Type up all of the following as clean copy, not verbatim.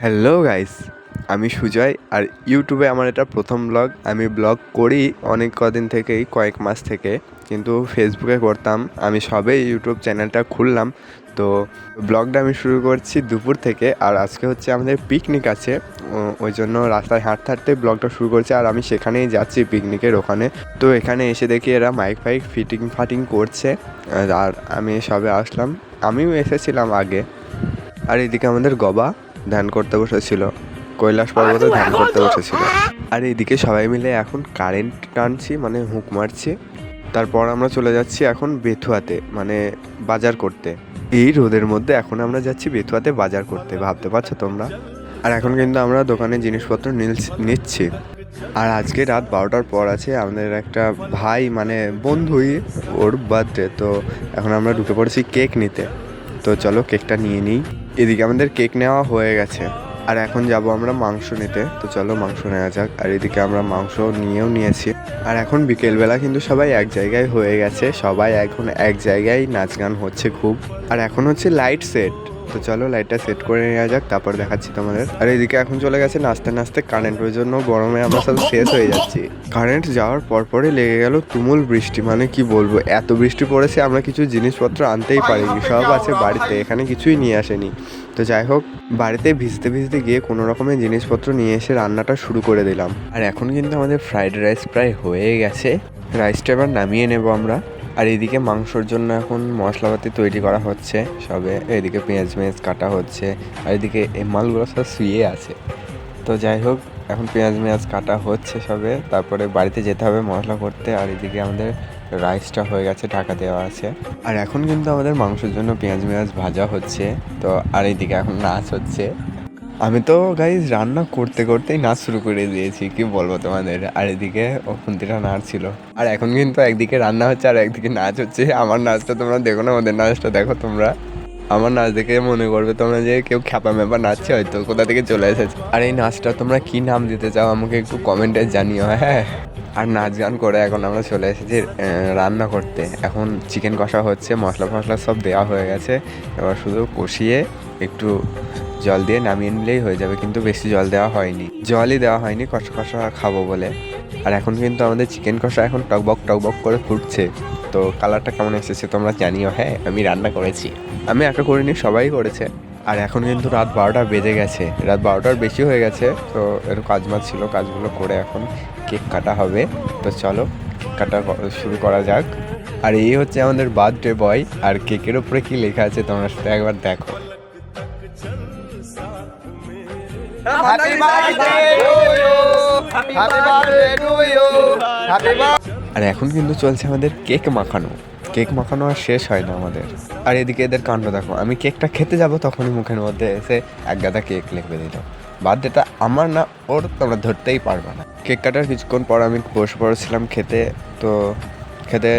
Hello guys, আমি সুজয় আর ইউটিউবে আমার এটা প্রথম ব্লগ। আমি ব্লগ করি অনেক কদিন থেকেই, কয়েক মাস থেকে, কিন্তু ফেসবুকে করতাম। আমি সবে ইউটিউব চ্যানেলটা খুললাম, তো ব্লগটা আমি শুরু করছি দুপুর থেকে। আর আজকে হচ্ছে আমাদের পিকনিক আছে, ওই জন্য রাস্তায় হাঁটতে হাঁটতে ব্লগটা শুরু করছি। আর আমি সেখানেই যাচ্ছি, পিকনিকের ওখানে। তো এখানে এসে দেখি এরা মাইক ফাইক ফাটিং করছে, আর আমি সবে আসলাম। আমিও এসেছিলাম আগে। আর এদিকে আমাদের গবা ধ্যান করতে বসেছিল, কৈলাস পর্বতে ধ্যান করতে বসেছিল। আর এইদিকে সবাই মিলে এখন কারেন্ট টানছি, মানে হুঁক মারছি। তারপর আমরা চলে যাচ্ছি এখন বেথুয়াতে, মানে বাজার করতে। এই রোদের মধ্যে এখন আমরা যাচ্ছি বেথুয়াতে বাজার করতে, ভাবতে পারছো তোমরা? আর এখন কিন্তু আমরা দোকানে জিনিসপত্র নিচ্ছি। আর আজকে রাত 12টার পর আছে আমাদের একটা ভাই, মানে বন্ধুই, ওর বার্থডে। তো এখন আমরা ঢুকে পড়েছি কেক নিতে। তো চলো কেকটা নিয়ে নিই। এদিকে আমাদের কেক নেওয়া হয়ে গেছে, আর এখন যাব আমরা মাংস নিতে। তো চলো মাংস নেওয়া যাক। আর এদিকে আমরা মাংস নিয়েছি। আর এখন বিকেলবেলা কিন্তু সবাই এক জায়গায় হয়ে গেছে, সবাই এখন এক জায়গায় নাচ গান হচ্ছে খুব। আর এখন হচ্ছে লাইট সেট, তো চলো লাইটটা সেট করে নেওয়া যাক, তারপর দেখাচ্ছি তোমাদের। আর এদিকে এখন চলে গেছে নাচতে নাচতে কারেন্ট, ওই জন্য গরমে আমরা সব শেষ হয়ে যাচ্ছি। কারেন্ট যাওয়ার পরপরই লেগে গেল তুমুল বৃষ্টি, মানে কি বলবো, এত বৃষ্টি পড়েছে আমরা কিছু জিনিসপত্র আনতেই পারিনি, সব আছে বাড়িতে, এখানে কিছুই নিয়ে আসেনি। তো যাই হোক, বাড়িতে ভিজতে ভিজতে গিয়ে কোনো রকমের জিনিসপত্র নিয়ে এসে রান্নাটা শুরু করে দিলাম। আর এখন কিন্তু আমাদের ফ্রাইড রাইস প্রায় হয়ে গেছে, রাইসটা এবার নামিয়ে নেব আমরা। আর এদিকে মাংসর জন্য এখন মশলাপাতি তৈরি করা হচ্ছে সবে, এদিকে পেঁয়াজ কাটা হচ্ছে, আর এদিকে এই মালগুলো সব শুয়ে আছে। তো যাই হোক, এখন পেঁয়াজ কাটা হচ্ছে সবে, তারপরে বাড়িতে যেতে হবে মশলা করতে। আর এদিকে আমাদের রাইসটা হয়ে গেছে, ঢাকা দেওয়া আছে। আর এখন কিন্তু আমাদের মাংসের জন্য পেঁয়াজ ভাজা হচ্ছে। তো আর এইদিকে এখন নাচ হচ্ছে। আমি তো গাইজ রান্না করতে করতেই নাচ শুরু করে দিয়েছি, কি বলবো তোমাদের। আর এদিকে ও খুন্তিটা নাচছিল। আর এখন কিন্তু একদিকে রান্না হচ্ছে আর একদিকে নাচ হচ্ছে। আমার নাচটা তোমরা দেখো না, ওদের নাচটা দেখো তোমরা। আমার নাচ দেখে মনে করবে তোমরা যে কেউ খ্যাপা ম্যাপা নাচছে, হয়তো কোথা থেকে চলে এসেছে। আর এই নাচটা তোমরা কি নাম দিতে চাও আমাকে একটু কমেন্টে জানিও, হ্যাঁ। আর নাচ গান করে এখন আমরা চলে এসেছি রান্না করতে। এখন চিকেন কষা হচ্ছে, মশলা ফসলা সব দেওয়া হয়ে গেছে। এবার শুধু কষিয়ে একটু জল দিয়ে নামিয়ে নিলেই হয়ে যাবে, কিন্তু বেশি জল দেওয়া হয়নি, জলই দেওয়া হয়নি কষা কষা খাবো বলে। আর এখন কিন্তু আমাদের চিকেন কষা এখন টকবক করে ফুটছে। তো কালারটা কেমন এসেছে তোমরা জানিও, হ্যাঁ। আমি রান্না করেছি, আমি একা করিনি, সবাই করেছে। আর এখন কিন্তু রাত 12টা বেজে গেছে, রাত 12টার বেশি হয়ে গেছে। তো এর কাজ ছিল, কাজগুলো করে এখন কেক কাটা হবে। তো চলো কেক কাটা শুরু করা যাক। আর এই হচ্ছে আমাদের বার্থডে বয়, আর কেকের উপরে কি লেখা আছে তোমরা সেটা একবার দেখো। আর এখন কিন্তু চলছে আমাদের কেক মাখানো আর শেষ হয় না আমাদের। আর এদিকে এদের কাণ্ড দেখো, আমি কেকটা খেতে যাব তখনই মুখের মধ্যে এসে এক গাদা কেক লিখে দিল। বার্থডেটা আমার না ওর, তোমরা ধরতেই পারবে না। কেক কাটার কিছুক্ষণ পর আমি বসে পড়েছিলাম খেতে। তো খেতে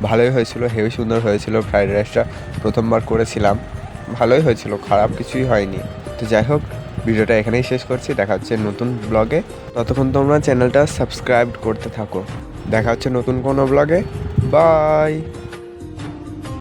ভালোই হয়েছিল, হেভি সুন্দর হয়েছিল। ফ্রাইড রাইসটা প্রথমবার করেছিলাম, ভালোই হয়েছিল, খারাপ কিছুই হয়নি। তো যাই হোক, ভিডিওটা এখানেই শেষ করছি, দেখা হচ্ছে নতুন ব্লগে। ততক্ষণ তোমরা চ্যানেলটা সাবস্ক্রাইব করতে থাকো। দেখা হচ্ছে নতুন কোনো ব্লগে। বাই।